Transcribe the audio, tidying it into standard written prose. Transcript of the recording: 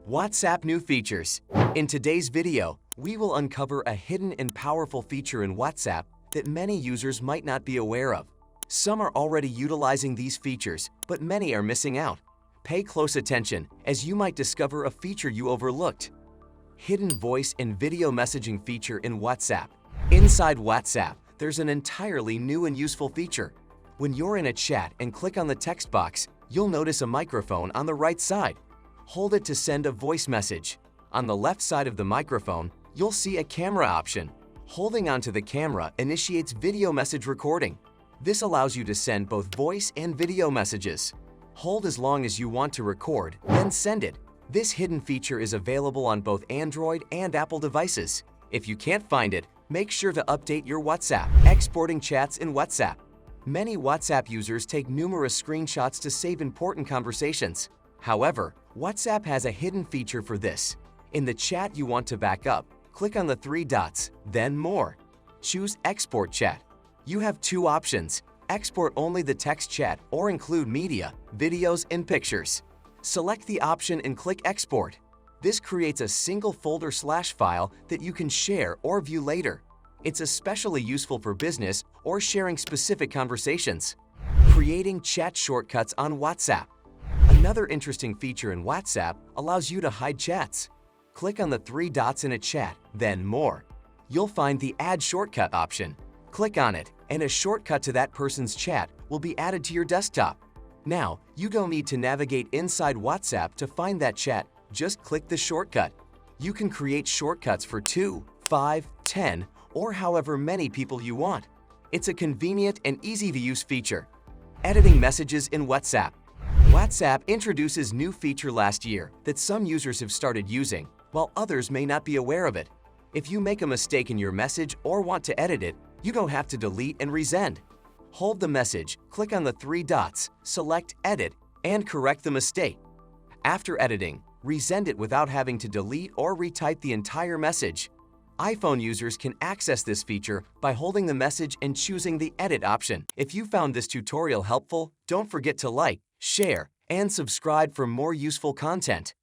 WhatsApp new features. In today's video, we will uncover a hidden and powerful feature in WhatsApp that many users might not be aware of. Some are already utilizing these features, but many are missing out. Pay close attention, as you might discover a feature you overlooked. Hidden voice and video messaging feature in WhatsApp. Inside WhatsApp, there's an entirely new and useful feature. When you're in a chat and click on the text box, you'll notice a microphone on the right side. Hold it to send a voice message. On the left side of the microphone, you'll see a camera option. Holding onto the camera initiates video message recording. This allows you to send both voice and video messages. Hold as long as you want to record, then send it. This hidden feature is available on both Android and Apple devices. If you can't find it, make sure to update your WhatsApp. Exporting chats in WhatsApp. Many WhatsApp users take numerous screenshots to save important conversations. However, WhatsApp has a hidden feature for this. In the chat you want to back up, click on the three dots, then More. Choose Export Chat. You have two options: export only the text chat or include media, videos, and pictures. Select the option and click Export. This creates a single folder/file that you can share or view later. It's especially useful for business or sharing specific conversations. Creating chat shortcuts on WhatsApp. Another interesting feature in WhatsApp allows you to hide chats. Click on the three dots in a chat, then More. You'll find the Add Shortcut option. Click on it, and a shortcut to that person's chat will be added to your desktop. Now, you don't need to navigate inside WhatsApp to find that chat. Just click the shortcut. You can create shortcuts for 2, 5, 10, or however many people you want. It's a convenient and easy-to-use feature. Editing messages in WhatsApp. WhatsApp introduces new feature last year that some users have started using, while others may not be aware of it. If you make a mistake in your message or want to edit it, you don't have to delete and resend. Hold the message, click on the three dots, select Edit, and correct the mistake. After editing, resend it without having to delete or retype the entire message. iPhone users can access this feature by holding the message and choosing the Edit option. If you found this tutorial helpful, don't forget to like, share, and subscribe for more useful content.